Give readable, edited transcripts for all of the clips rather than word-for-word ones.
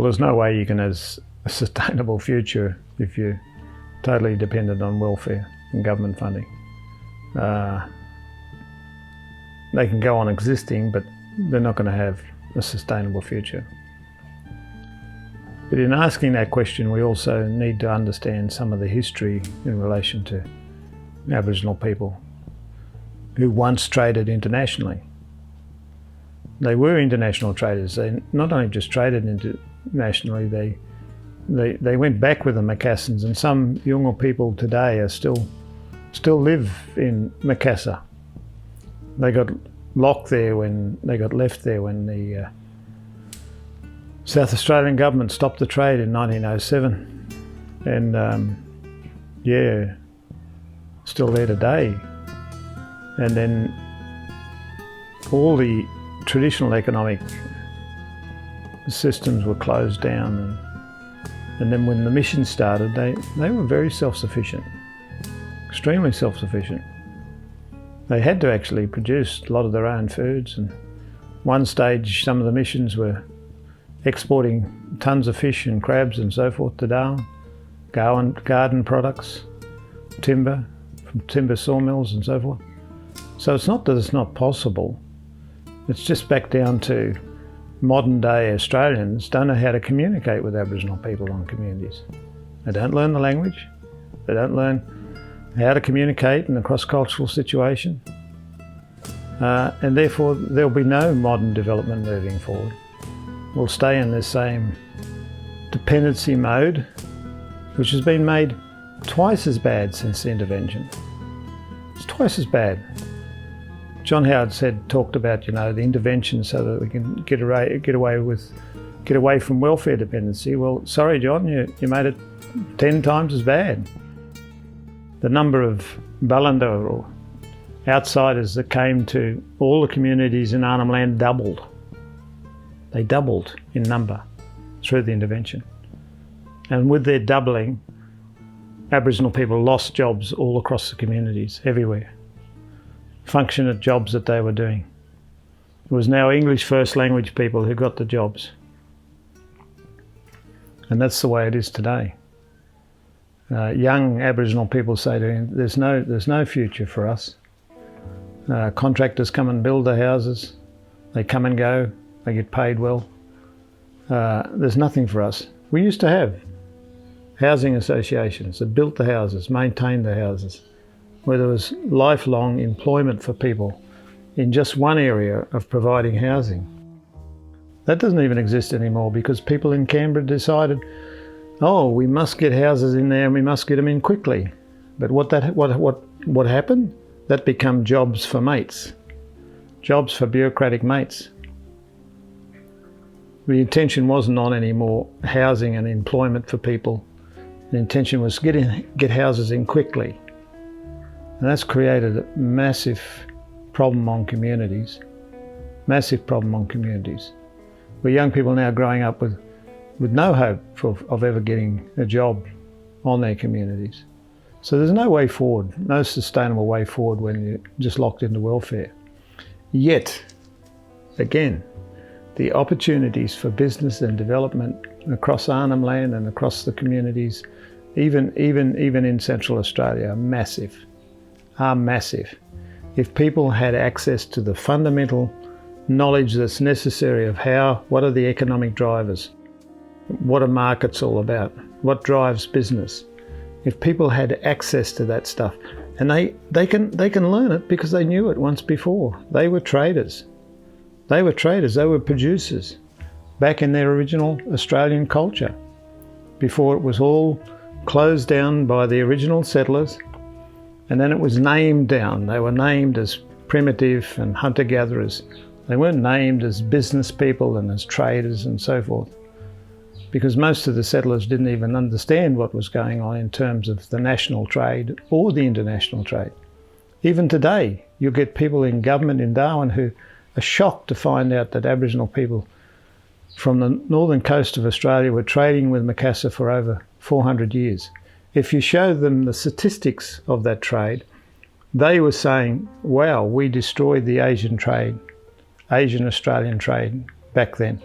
there's no way you can have a sustainable future if you're totally dependent on welfare and government funding. They can go on existing, but they're not going to have a sustainable future. But in asking that question, we also need to understand some of the history in relation to Aboriginal people who once traded internationally. They were international traders. They not only just traded internationally, they went back with the Macassans, and some younger people today are still live in Macassar. They got locked there when they got left there when the South Australian government stopped the trade in 1907, and still there today. And then all the traditional economic systems were closed down, and then when the mission started, they were very self-sufficient, extremely self-sufficient. They had to actually produce a lot of their own foods, and one stage some of the missions were exporting tons of fish and crabs and so forth to Darwin, garden products, timber, from timber sawmills and so forth. So it's not that it's not possible, it's just back down to modern day Australians don't know how to communicate with Aboriginal people on communities. They don't learn the language, they don't learn how to communicate in a cross-cultural situation, and therefore there'll be no modern development moving forward. We'll stay in this same dependency mode, which has been made twice as bad since the intervention. It's twice as bad. John Howard talked about, the intervention so that we can get away from welfare dependency. Well, sorry, John, you made it 10 times as bad. The number of Ballanda or outsiders that came to all the communities in Arnhem Land doubled. They doubled in number through the intervention. And with their doubling, Aboriginal people lost jobs all across the communities, everywhere. Functionate jobs that they were doing. It was now English first language people who got the jobs. And that's the way it is today. Young Aboriginal people say to him, there's no future for us. Contractors come and build the houses. They come and go. They get paid well. There's nothing for us. We used to have housing associations that built the houses, maintained the houses, where there was lifelong employment for people in just one area of providing housing. That doesn't even exist anymore because people in Canberra decided, we must get houses in there and we must get them in quickly. But what happened? That became jobs for mates, jobs for bureaucratic mates. The intention wasn't on any more housing and employment for people. The intention was get houses in quickly. And that's created a massive problem on communities, where young people are now growing up with no hope of ever getting a job on their communities. So there's no way forward, no sustainable way forward when you're just locked into welfare. Yet, again, the opportunities for business and development across Arnhem Land and across the communities, even in Central Australia, are massive. If people had access to the fundamental knowledge that's necessary of what are the economic drivers, what are markets all about, what drives business. If people had access to that stuff, and they can learn it because they knew it once before. They were traders. They were producers back in their original Australian culture before it was all closed down by the original settlers, and then it was named down. They were named as primitive and hunter-gatherers. They weren't named as business people and as traders and so forth, because most of the settlers didn't even understand what was going on in terms of the national trade or the international trade. Even today, you'll get people in government in Darwin who are shocked to find out that Aboriginal people from the northern coast of Australia were trading with Macassar for over 400 years. If you show them the statistics of that trade, they were saying, wow, we destroyed the Asian Australian trade back then.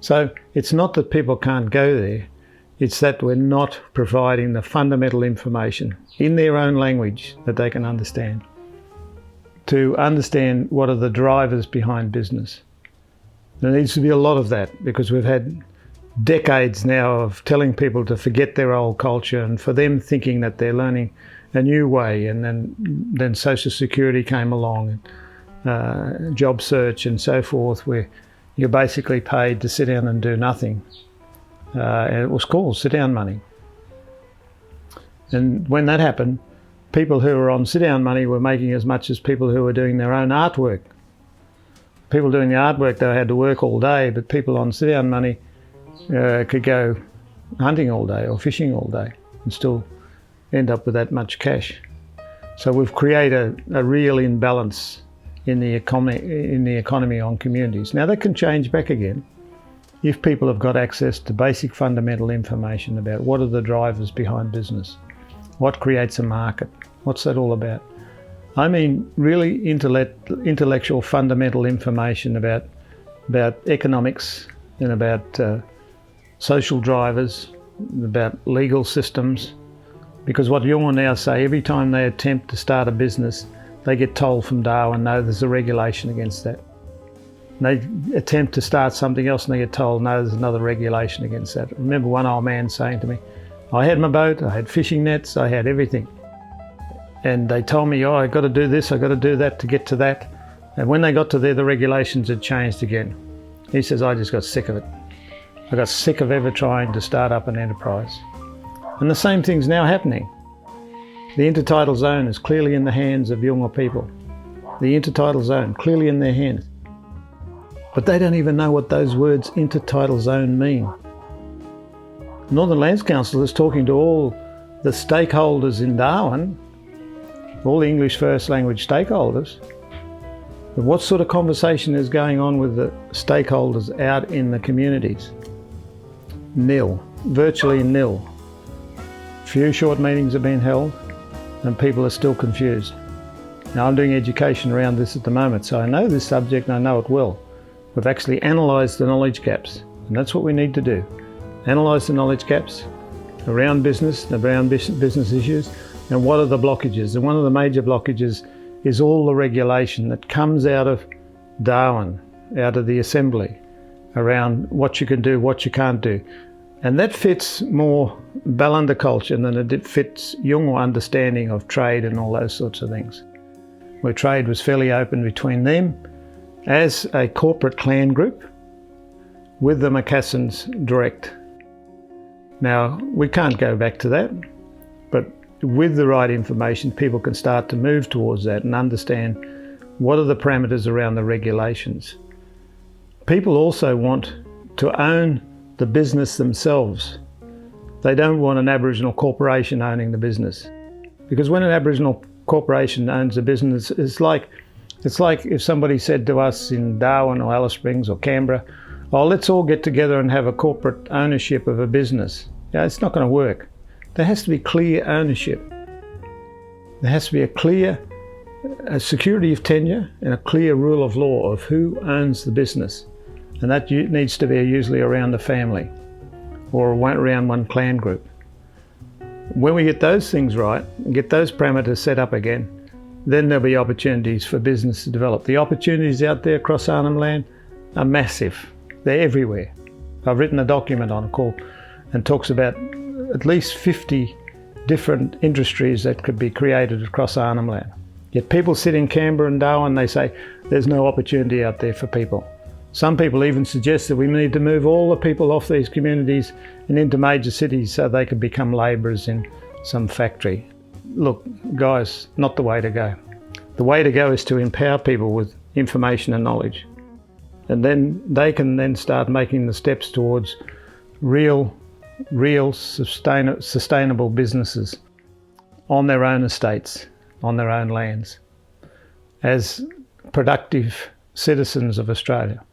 So it's not that people can't go there, it's that we're not providing the fundamental information in their own language that they can understand, to understand what are the drivers behind business. There needs to be a lot of that, because we've had decades now of telling people to forget their old culture, and for them thinking that they're learning a new way, and then social security came along, and job search and so forth, where you're basically paid to sit down and do nothing. And it was called sit-down money. And when that happened, people who were on sit-down money were making as much as people who were doing their own artwork. People doing the artwork, they had to work all day, but people on sit-down money could go hunting all day or fishing all day and still end up with that much cash. So we've created a real imbalance in the economy on communities. Now that can change back again if people have got access to basic fundamental information about what are the drivers behind business, what creates a market, what's that all about. I mean really intellectual fundamental information about economics and about social drivers, about legal systems. Because what Jung will now say, every time they attempt to start a business, they get told from Darwin, no, there's a regulation against that. They attempt to start something else and they get told, no, there's another regulation against that. I remember one old man saying to me, I had my boat, I had fishing nets, I had everything. And they told me, oh, I got to do this, I got to do that to get to that. And when they got to there, the regulations had changed again. He says, I just got sick of it. I got sick of ever trying to start up an enterprise. And the same thing's now happening. The intertidal zone is clearly in the hands of Yolngu people. The intertidal zone, clearly in their hands. But they don't even know what those words intertidal zone mean. Northern Lands Council is talking to all the stakeholders in Darwin, all the English first language stakeholders. But what sort of conversation is going on with the stakeholders out in the communities? Nil, virtually nil. Few short meetings have been held and people are still confused. Now I'm doing education around this at the moment, so I know this subject and I know it well. We've actually analysed the knowledge gaps, and that's what we need to do. Analyse the knowledge gaps around business issues, and what are the blockages. And one of the major blockages is all the regulation that comes out of Darwin, out of the assembly, around what you can do, what you can't do. And that fits more Balanda culture than it fits Yolngu understanding of trade and all those sorts of things, where trade was fairly open between them as a corporate clan group with the Macassans direct. Now, we can't go back to that, but with the right information, people can start to move towards that and understand what are the parameters around the regulations. People also want to own the business themselves. They don't want an Aboriginal corporation owning the business. Because when an Aboriginal corporation owns a business, it's like if somebody said to us in Darwin or Alice Springs or Canberra, oh, let's all get together and have a corporate ownership of a business. Yeah, it's not going to work. There has to be clear ownership. There has to be a clear security of tenure and a clear rule of law of who owns the business. And that needs to be usually around the family or around one clan group. When we get those things right and get those parameters set up again, then there'll be opportunities for business to develop. The opportunities out there across Arnhem Land are massive. They're everywhere. I've written a document on it and talks about at least 50 different industries that could be created across Arnhem Land. Yet people sit in Canberra and Darwin, they say there's no opportunity out there for people. Some people even suggest that we need to move all the people off these communities and into major cities so they could become labourers in some factory. Look, guys, not the way to go. The way to go is to empower people with information and knowledge. And then they can then start making the steps towards real sustainable businesses on their own estates, on their own lands, as productive citizens of Australia.